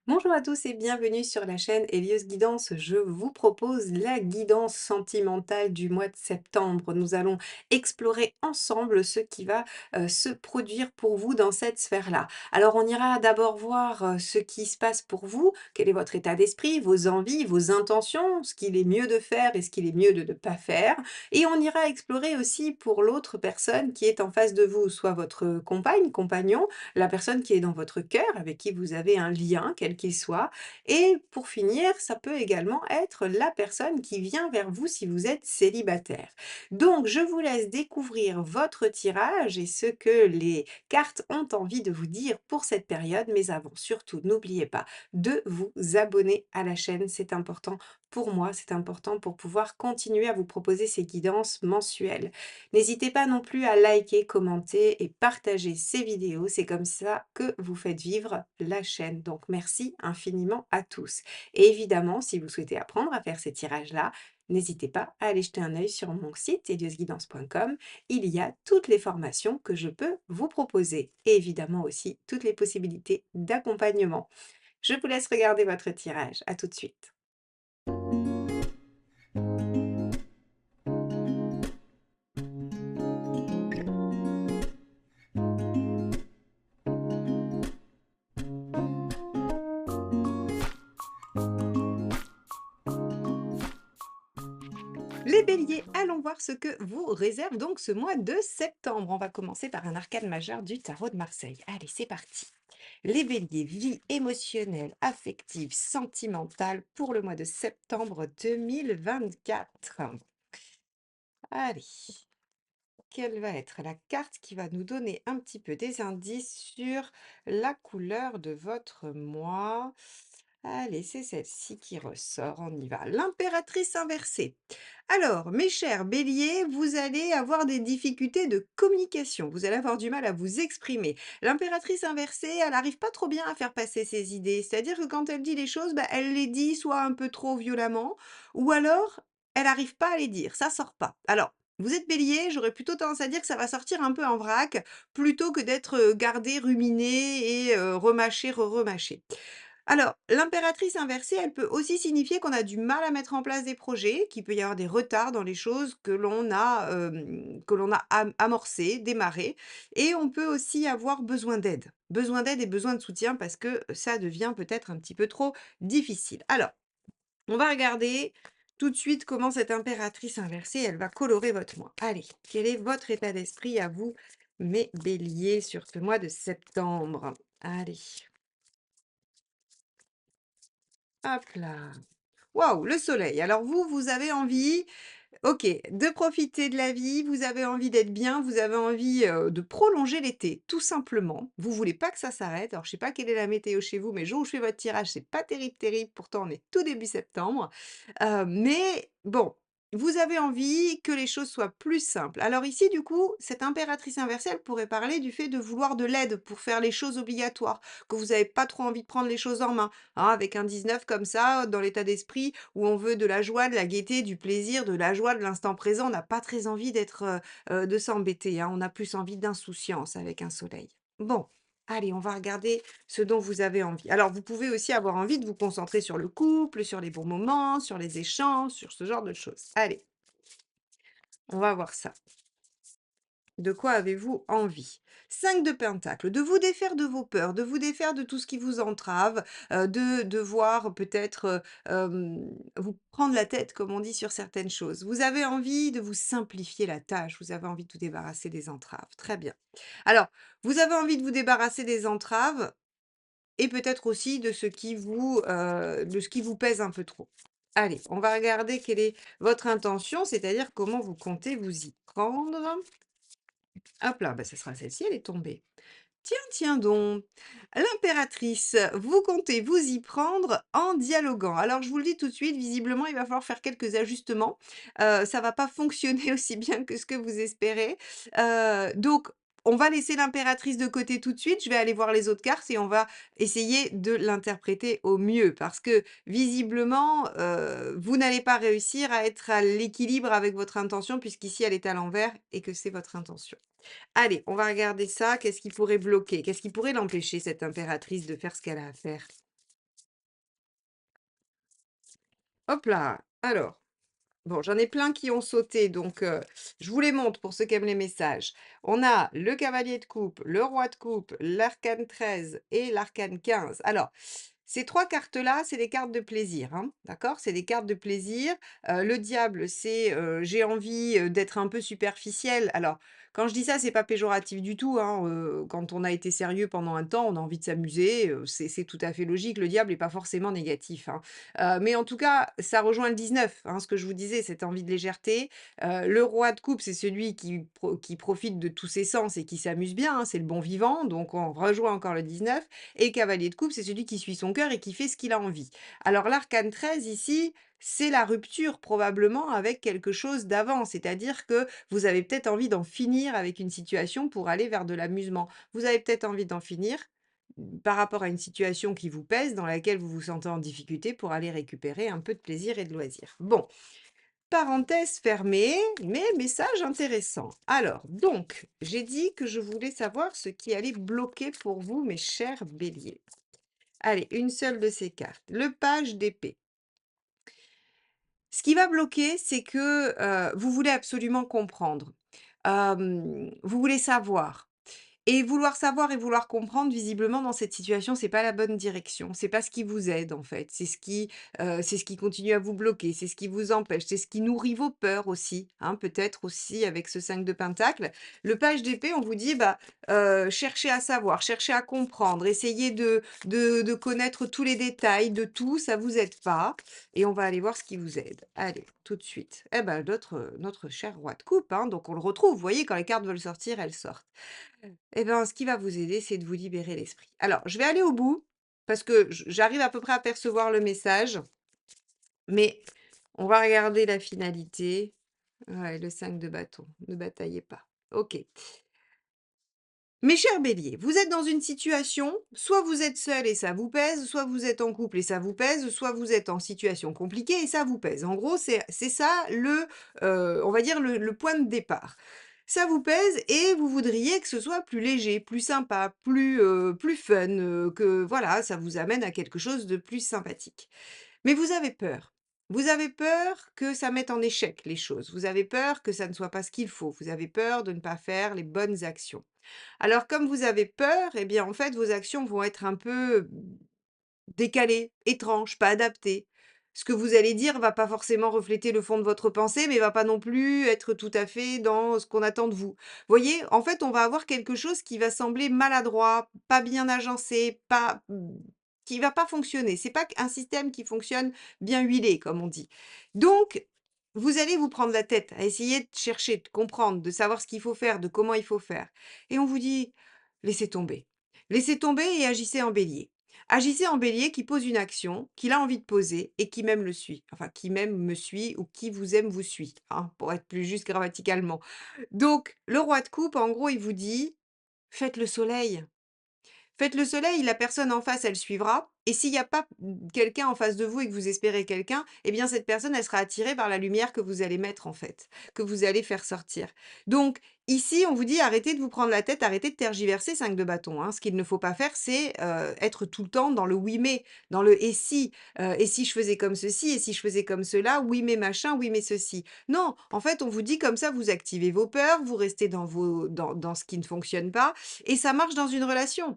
Bonjour à tous et bienvenue sur la chaîne Elios Guidance. Je vous propose la guidance sentimentale du mois de septembre. Nous allons explorer ensemble ce qui va se produire pour vous dans cette sphère-là. Alors on ira d'abord voir ce qui se passe pour vous, quel est votre état d'esprit, vos envies, vos intentions, ce qu'il est mieux de faire et ce qu'il est mieux de ne pas faire. Et on ira explorer aussi pour l'autre personne qui est en face de vous, soit votre compagne, compagnon, la personne qui est dans votre cœur, avec qui vous avez un lien, quel qu'il soit. Et pour finir, ça peut également être la personne qui vient vers vous si vous êtes célibataire. Donc, je vous laisse découvrir votre tirage et ce que les cartes ont envie de vous dire pour cette période. Mais avant, surtout, n'oubliez pas de vous abonner à la chaîne. C'est important pour moi, c'est important pour pouvoir continuer à vous proposer ces guidances mensuelles. N'hésitez pas non plus à liker, commenter et partager ces vidéos. C'est comme ça que vous faites vivre la chaîne. Donc merci infiniment à tous. Et évidemment, si vous souhaitez apprendre à faire ces tirages-là, n'hésitez pas à aller jeter un œil sur mon site eliosguidance.com. Il y a toutes les formations que je peux vous proposer et évidemment aussi toutes les possibilités d'accompagnement. Je vous laisse regarder votre tirage. À tout de suite. Les béliers, allons voir ce que vous réserve donc ce mois de septembre. On va commencer par un arcane majeur du tarot de Marseille. Allez, c'est parti. Les béliers, vie émotionnelle, affective, sentimentale pour le mois de septembre 2024. Allez, quelle va être la carte qui va nous donner un petit peu des indices sur la couleur de votre mois? Allez, c'est celle-ci qui ressort, on y va. L'impératrice inversée. Alors, mes chers béliers, vous allez avoir des difficultés de communication. Vous allez avoir du mal à vous exprimer. L'impératrice inversée, elle n'arrive pas trop bien à faire passer ses idées. C'est-à-dire que quand elle dit les choses, bah, elle les dit soit un peu trop violemment, ou alors elle n'arrive pas à les dire. Ça sort pas. Alors, vous êtes bélier, j'aurais plutôt tendance à dire que ça va sortir un peu en vrac, plutôt que d'être gardé, ruminé et remâché, remâché. Alors, l'impératrice inversée, elle peut aussi signifier qu'on a du mal à mettre en place des projets, qu'il peut y avoir des retards dans les choses que l'on a amorcées, démarrées, et on peut aussi avoir besoin d'aide et besoin de soutien parce que ça devient peut-être un petit peu trop difficile. Alors, on va regarder tout de suite comment cette impératrice inversée, elle va colorer votre mois. Allez, quel est votre état d'esprit à vous, mes béliers, sur ce mois de septembre? Allez, hop là. Waouh, le soleil. Alors vous, vous avez envie, OK, de profiter de la vie, vous avez envie d'être bien, vous avez envie, de prolonger l'été, tout simplement. Vous voulez pas que ça s'arrête. Alors je sais pas quelle est la météo chez vous, mais le jour où je fais votre tirage, c'est pas terrible, terrible, pourtant on est tout début septembre. Mais bon, vous avez envie que les choses soient plus simples. Alors ici, du coup, cette impératrice inversée, elle pourrait parler du fait de vouloir de l'aide pour faire les choses obligatoires, que vous avez pas trop envie de prendre les choses en main, hein, avec un 19 comme ça, dans l'état d'esprit où on veut de la joie, de la gaieté, du plaisir, de la joie, de l'instant présent. On n'a pas très envie de s'embêter, hein. On a plus envie d'insouciance avec un soleil. Bon, allez, on va regarder ce dont vous avez envie. Alors, vous pouvez aussi avoir envie de vous concentrer sur le couple, sur les bons moments, sur les échanges, sur ce genre de choses. Allez, on va voir ça. De quoi avez-vous envie? 5 de Pentacle, de vous défaire de vos peurs, de vous défaire de tout ce qui vous entrave, de devoir peut-être, vous prendre la tête, comme on dit, sur certaines choses. Vous avez envie de vous simplifier la tâche, vous avez envie de vous débarrasser des entraves. Très bien. Alors, vous avez envie de vous débarrasser des entraves et peut-être aussi de ce qui vous pèse un peu trop. Allez, on va regarder quelle est votre intention, c'est-à-dire comment vous comptez vous y prendre. Hop là, bah, ce sera celle-ci, elle est tombée. Tiens, tiens donc, l'impératrice, vous comptez vous y prendre en dialoguant. Alors je vous le dis tout de suite, visiblement, il va falloir faire quelques ajustements. Ça va pas fonctionner aussi bien que ce que vous espérez. Donc on va laisser l'impératrice de côté tout de suite. Je vais aller voir les autres cartes et on va essayer de l'interpréter au mieux parce que visiblement, vous n'allez pas réussir à être à l'équilibre avec votre intention puisqu'ici elle est à l'envers et que c'est votre intention. Allez, on va regarder ça. Qu'est-ce qui pourrait bloquer? Qu'est-ce qui pourrait l'empêcher, cette impératrice, de faire ce qu'elle a à faire? Hop là! Alors, bon, j'en ai plein qui ont sauté, donc je vous les montre pour ceux qui aiment les messages. On a le cavalier de coupe, le roi de coupe, l'arcane 13 et l'arcane 15. Alors, ces 3 cartes-là, c'est des cartes de plaisir, hein, d'accord? C'est des cartes de plaisir. Le diable, c'est, j'ai envie, d'être un peu superficiel. Alors, quand je dis ça, c'est pas péjoratif du tout, hein, quand on a été sérieux pendant un temps, on a envie de s'amuser, c'est tout à fait logique. Le diable est pas forcément négatif, hein. Mais en tout cas, ça rejoint le 19, hein, ce que je vous disais, cette envie de légèreté. Le roi de coupe, c'est celui qui profite de tous ses sens et qui s'amuse bien, hein, c'est le bon vivant, donc on rejoint encore le 19. Et cavalier de coupe, c'est celui qui suit son cœur et qui fait ce qu'il a envie. Alors l'arcane 13 ici, c'est la rupture probablement avec quelque chose d'avant, c'est-à-dire que vous avez peut-être envie d'en finir avec une situation pour aller vers de l'amusement. Vous avez peut-être envie d'en finir par rapport à une situation qui vous pèse, dans laquelle vous vous sentez en difficulté pour aller récupérer un peu de plaisir et de loisir. Bon, parenthèse fermée, mais message intéressant. Alors, donc, j'ai dit que je voulais savoir ce qui allait bloquer pour vous, mes chers béliers. Allez, une seule de ces cartes. Le page d'épée. Ce qui va bloquer, c'est que vous voulez absolument comprendre. Vous voulez savoir. Et vouloir savoir et vouloir comprendre, visiblement, dans cette situation, c'est pas la bonne direction. C'est pas ce qui vous aide, en fait. C'est ce qui continue à vous bloquer, c'est ce qui vous empêche, c'est ce qui nourrit vos peurs aussi, hein, peut-être aussi avec ce 5 de pentacle. Le page d'épée, on vous dit, bah, cherchez à savoir, cherchez à comprendre, essayez de connaître tous les détails de tout, ça vous aide pas et on va aller voir ce qui vous aide. Allez, tout de suite. Eh ben, notre cher roi de coupe, hein, donc on le retrouve. Vous voyez, quand les cartes veulent sortir, elles sortent. Eh ben, ce qui va vous aider, c'est de vous libérer l'esprit. Alors, je vais aller au bout parce que j'arrive à peu près à percevoir le message, mais on va regarder la finalité. Ouais, le 5 de bâton. Ne bataillez pas. OK. Mes chers béliers, vous êtes dans une situation, soit vous êtes seul et ça vous pèse, soit vous êtes en couple et ça vous pèse, soit vous êtes en situation compliquée et ça vous pèse. En gros, c'est ça on va dire le point de départ. Ça vous pèse et vous voudriez que ce soit plus léger, plus sympa, plus fun, que voilà, ça vous amène à quelque chose de plus sympathique. Mais vous avez peur. Vous avez peur que ça mette en échec les choses. Vous avez peur que ça ne soit pas ce qu'il faut. Vous avez peur de ne pas faire les bonnes actions. Alors comme vous avez peur, eh bien, en fait, vos actions vont être un peu décalées, étranges, pas adaptées. Ce que vous allez dire va pas forcément refléter le fond de votre pensée, mais va pas non plus être tout à fait dans ce qu'on attend de vous. Voyez, en fait, on va avoir quelque chose qui va sembler maladroit, pas bien agencé, pas qui va pas fonctionner. C'est pas un système qui fonctionne bien huilé, comme on dit. Donc, vous allez vous prendre la tête à essayer de chercher, de comprendre, de savoir ce qu'il faut faire, de comment il faut faire. Et on vous dit: «Laissez tomber. Laissez tomber et agissez en bélier». Agissez en bélier qui pose une action, qu'il a envie de poser et qui même le suit. Enfin, qui même me suit ou qui vous aime vous suit, hein, pour être plus juste grammaticalement. Donc, le roi de coupe, en gros, il vous dit: «Faites le soleil». Faites le soleil, la personne en face, elle suivra et s'il y a pas, quelqu'un en face de vous et que vous espérez quelqu'un, eh bien cette personne, elle sera attirée par la lumière que vous allez mettre en fait, que vous allez faire sortir. Donc ici, on vous dit: «Arrêtez de vous prendre la tête, arrêtez de tergiverser 5 de bâton», hein. Ce qu'il ne faut pas faire, c'est, être tout le temps dans le «oui mais», dans le et si je faisais comme ceci, et si je faisais comme cela, oui mais machin, oui mais ceci». Non, en fait, on vous dit comme ça, vous activez vos peurs, vous restez dans ce qui ne fonctionne pas et ça marche dans une relation.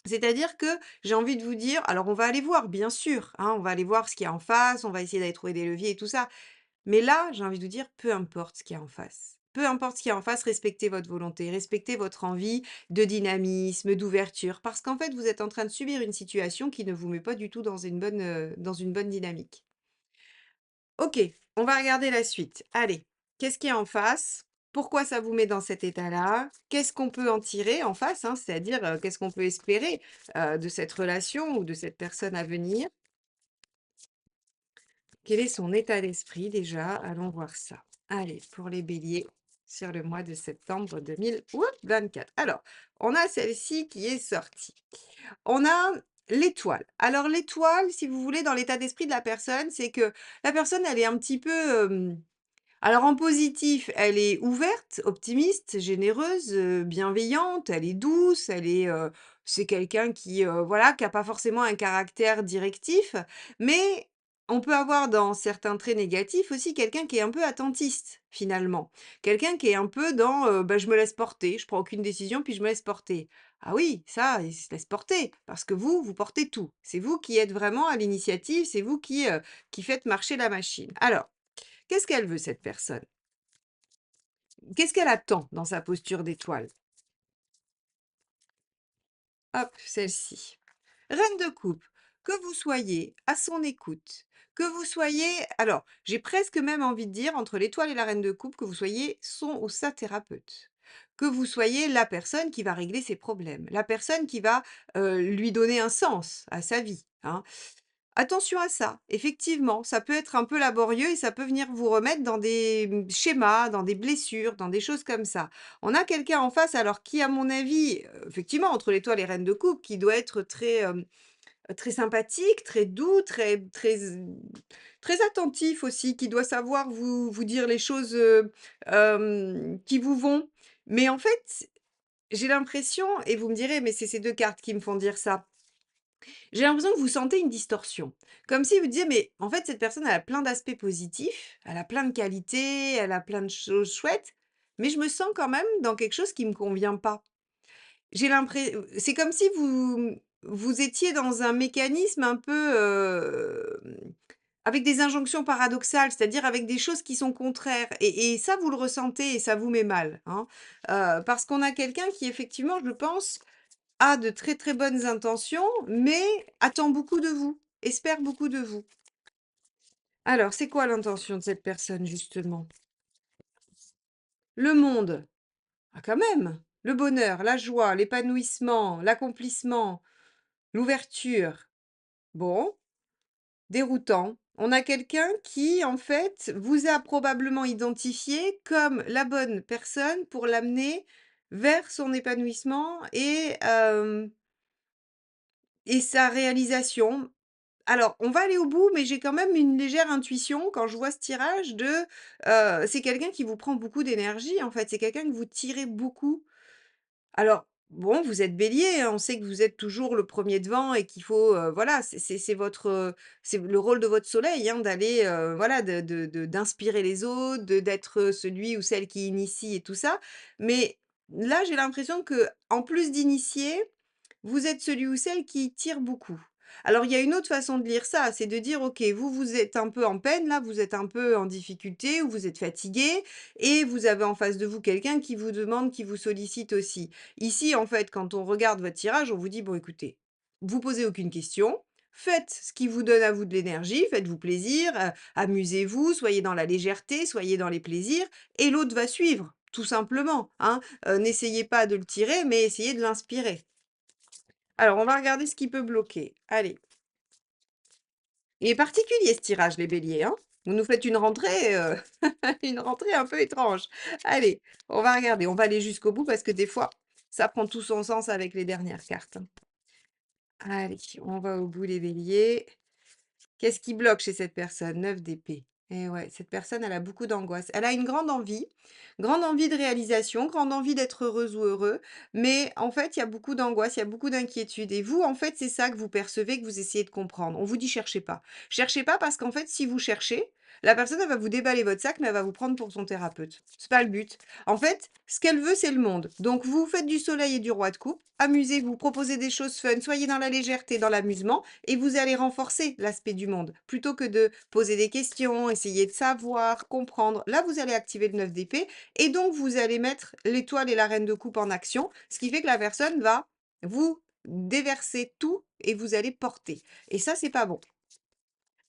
C'est-à-dire que j'ai envie de vous dire alors on va aller voir bien sûr, hein, on va aller voir ce qu'il y a en face, on va essayer d'aller trouver des leviers et tout ça. Mais là, j'ai envie de vous dire, peu importe ce qu'il y a en face. Peu importe ce qu'il y a en face, respectez votre volonté, respectez votre envie de dynamisme, d'ouverture, parce qu'en fait, vous êtes en train de subir une situation qui ne vous met pas du tout dans une bonne dynamique. OK, on va regarder la suite. Allez, qu'est-ce qu'il y a en face? Pourquoi ça vous met dans cet état-là? Qu'est-ce qu'on peut en tirer en face, hein? C'est-à-dire, qu'est-ce qu'on peut espérer, de cette relation ou de cette personne à venir? Quel est son état d'esprit déjà? Allons voir ça. Allez, pour les béliers, sur le mois de septembre 2024. Alors, on a celle-ci qui est sortie. On a l'étoile. Alors l'étoile, si vous voulez, dans l'état d'esprit de la personne, c'est que la personne, elle est un petit peu, alors en positif, elle est ouverte, optimiste, généreuse, bienveillante, elle est douce, c'est quelqu'un qui, voilà, qui a pas forcément un caractère directif, mais On peut avoir dans certains traits négatifs aussi quelqu'un qui est un peu attentiste, finalement. Quelqu'un qui est un peu dans, bah, je me laisse porter, je prends aucune décision, puis je me laisse porter. Ah oui, ça, il se laisse porter, parce que vous, vous portez tout. C'est vous qui êtes vraiment à l'initiative, c'est vous qui faites marcher la machine. Alors, qu'est-ce qu'elle veut cette personne? Qu'est-ce qu'elle attend dans sa posture d'étoile? Hop, celle-ci. Reine de coupe, que vous soyez à son écoute, que vous soyez alors, j'ai presque même envie de dire entre l'étoile et la reine de coupe, que vous soyez son ou sa thérapeute. Que vous soyez la personne qui va régler ses problèmes, la personne qui va, lui donner un sens à sa vie, hein. Attention à ça, effectivement, ça peut être un peu laborieux et ça peut venir vous remettre dans des, schémas, dans des blessures, dans des choses comme ça. On a quelqu'un en face alors qui, à mon avis, effectivement, entre l'étoile et reine de coupe, qui doit être très, très sympathique, très doux, très attentif aussi, qui doit savoir vous dire les choses, qui vous vont. Mais en fait, j'ai l'impression et vous me direz: «Mais c'est ces 2 cartes qui me font dire ça». J'ai l'impression que vous sentez une distorsion. Comme si vous disiez: «Mais en fait, cette personne, elle a plein d'aspects positifs, elle a plein de qualités, elle a plein de choses chouettes, mais je me sens quand même dans quelque chose qui me convient pas». J'ai l'impré c'est comme si vous étiez dans un mécanisme un peu, avec des injonctions paradoxales, c'est-à-dire avec des choses qui sont contraires et ça, vous le ressentez et ça vous met mal, hein. Parce qu'on a quelqu'un qui effectivement, je pense, a de très, très bonnes intentions, mais attend beaucoup de vous, espère beaucoup de vous. Alors, c'est quoi l'intention de cette personne justement? Le monde, ah quand même! Le bonheur, la joie, l'épanouissement, l'accomplissement, l'ouverture. Bon, déroutant. On a quelqu'un qui, en fait, vous a probablement identifié comme la bonne personne pour l'amener vers son épanouissement et sa réalisation. Alors, on va aller au bout, mais j'ai quand même une légère intuition quand je vois ce tirage c'est quelqu'un qui vous prend beaucoup d'énergie, en fait. C'est quelqu'un que vous tirez beaucoup. Alors, bon, vous êtes Bélier, hein, on sait que vous êtes toujours le premier devant et qu'il faut, voilà, c'est votre, c'est le rôle de votre soleil, hein, d'aller, voilà, d'inspirer les autres, d'être celui ou celle qui initie et tout ça. Mais là, j'ai l'impression que en plus d'initier, vous êtes celui ou celle qui tire beaucoup. Alors, il y a une autre façon de lire ça, c'est de dire: «OK, vous, vous êtes un peu en peine là, vous êtes un peu en difficulté ou vous êtes fatigué et vous avez en face de vous quelqu'un qui vous demande, qui vous sollicite aussi». Ici, en fait, quand on regarde votre tirage, on vous dit: «Bon écoutez, vous posez aucune question, faites ce qui vous donne à vous de l'énergie, faites-vous plaisir, amusez-vous, soyez dans la légèreté, soyez dans les plaisirs et l'autre va suivre, tout simplement, hein». N'essayez pas de le tirer, mais essayez de l'inspirer. Alors, on va regarder ce qui peut bloquer. Allez, il est particulier ce tirage, les béliers, hein? Vous nous faites une rentrée, une rentrée un peu étrange. Allez, on va regarder, on va aller jusqu'au bout parce que des fois, ça prend tout son sens avec les dernières cartes, hein. Allez, on va au bout, les béliers. Qu'est-ce qui bloque chez cette personne? 9 d'épée. Et ouais, cette personne, elle a beaucoup d'angoisse. Elle a une grande envie de réalisation, grande envie d'être heureuse ou heureux, mais en fait, il y a beaucoup d'angoisse, il y a beaucoup d'inquiétude. Et vous, en fait, c'est ça que vous percevez, que vous essayez de comprendre. On vous dit cherchez pas. Cherchez pas parce qu'en fait, si vous cherchez, la personne, elle va vous déballer votre sac, mais elle va vous prendre pour son thérapeute. C'est pas le but. En fait, ce qu'elle veut, c'est le monde. Donc, vous faites du soleil et du roi de coupe. Amusez-vous, proposez des choses fun, soyez dans la légèreté, dans l'amusement et vous allez renforcer l'aspect du monde. Plutôt que de poser des questions, essayer de savoir, comprendre. Là, vous allez activer le 9 d'épée et donc vous allez mettre l'étoile et la reine de coupe en action, ce qui fait que la personne va vous déverser tout et vous allez porter. Et ça, c'est pas bon.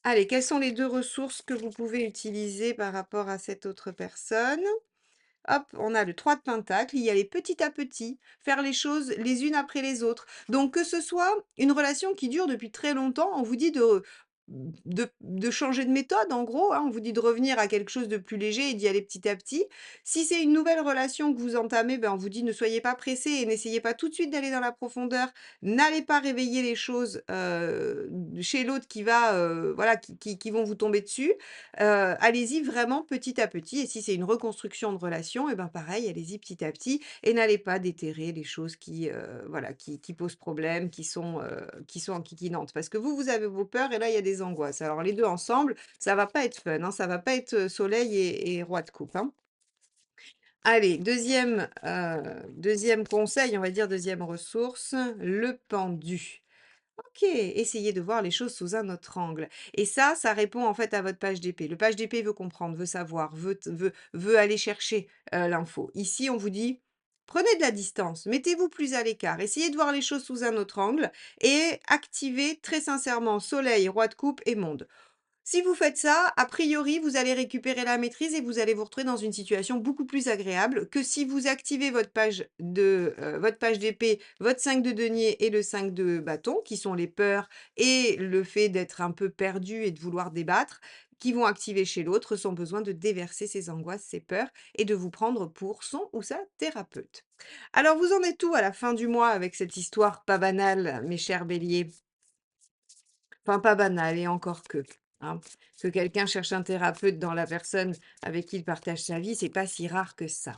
Allez, quelles sont les 2 ressources que vous pouvez utiliser par rapport à cette autre personne? Hop, on a le 3 de pentacles, il y a les petit à petit, faire les choses les unes après les autres. Donc que ce soit une relation qui dure depuis très longtemps, on vous dit de changer de méthode en gros, hein, on vous dit de revenir à quelque chose de plus léger et d'y aller petit à petit. Si c'est une nouvelle relation que vous entamez, ben, on vous dit ne soyez pas pressés et n'essayez pas tout de suite d'aller dans la profondeur. N'allez pas réveiller les choses, chez l'autre qui va, voilà, qui vont vous tomber dessus. Allez-y vraiment petit à petit et si c'est une reconstruction de relation et ben, pareil, allez-y petit à petit et n'allez pas déterrer les choses qui posent problème, qui sont enquiquinantes. Parce que vous avez vos peurs et là, il y a des ses angoisses. Alors les 2 ensemble, ça va pas être fun, hein, ça va pas être, soleil et roi de coupe, hein. Allez, deuxième conseil, on va dire, deuxième ressource, le pendu. OK, essayez de voir les choses sous un autre angle et ça répond en fait à votre page d'épée. Le page d'épée veut comprendre, veut savoir, veut aller chercher, l'info. Ici, on vous dit: «Prenez de la distance, mettez-vous plus à l'écart, essayez de voir les choses sous un autre angle et activez très sincèrement soleil, roi de coupe et monde». Si vous faites ça, a priori, vous allez récupérer la maîtrise et vous allez vous retrouver dans une situation beaucoup plus agréable que si vous activez votre page d'épée, votre 5 de denier et le 5 de bâton, qui sont les peurs et le fait d'être un peu perdu et de vouloir débattre, qui vont activer chez l'autre son besoin de déverser ses angoisses, ses peurs et de vous prendre pour son ou sa thérapeute. Alors, vous en êtes où à la fin du mois avec cette histoire pas banale, mes chers béliers? Enfin, pas banal et encore que, hein. Que quelqu'un cherche un thérapeute dans la personne avec qui il partage sa vie, c'est pas si rare que ça.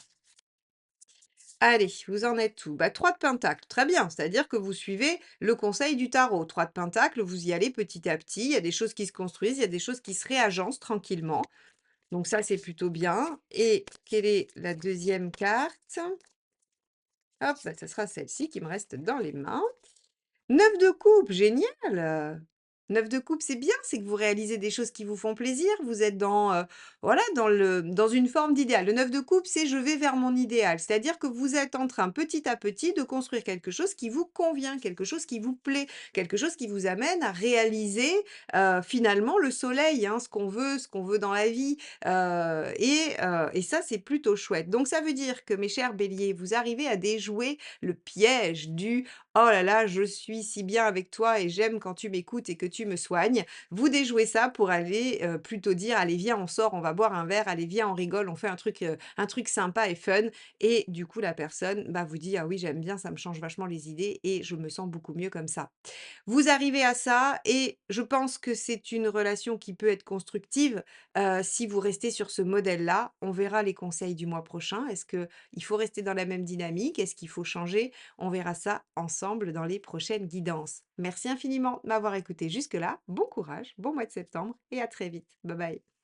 Allez, vous en êtes où? Bah, 3 de pentacle, très bien, c'est-à-dire que vous suivez le conseil du tarot. 3 de pentacle, vous y allez petit à petit, il y a des choses qui se construisent, il y a des choses qui se réagencent tranquillement. Donc ça, c'est plutôt bien. Et quelle est la deuxième carte? Hop, bah, ça sera celle-ci qui me reste dans les mains. 9 de coupe, génial! 9 de coupe, c'est bien, c'est que vous réalisez des choses qui vous font plaisir, vous êtes dans, voilà, dans une forme d'idéal. Le 9 de coupe, c'est: «Je vais vers mon idéal», c'est-à-dire que vous êtes en train, petit à petit, de construire quelque chose qui vous convient, quelque chose qui vous plaît, quelque chose qui vous amène à réaliser, finalement le soleil, hein, ce qu'on veut dans la vie, et ça, c'est plutôt chouette. Donc ça veut dire que, mes chers béliers, vous arrivez à déjouer le piège du: «Oh là là, je suis si bien avec toi et j'aime quand tu m'écoutes et que tu me soignes». Vous déjouez ça pour aller, plutôt dire: «Allez viens, on sort, on va boire un verre, allez viens, on rigole, on fait un truc sympa et fun» et du coup la personne, bah, vous dit: «Ah oui, j'aime bien, ça me change vachement les idées et je me sens beaucoup mieux comme ça». Vous arrivez à ça et je pense que c'est une relation qui peut être constructive, si vous restez sur ce modèle-là. On verra les conseils du mois prochain. Est-ce qu'il faut rester dans la même dynamique? Est-ce qu'il faut changer? On verra ça ensemble dans les prochaines guidances. Merci infiniment de m'avoir écouté jusque-là. Bon courage, bon mois de septembre et à très vite. Bye bye.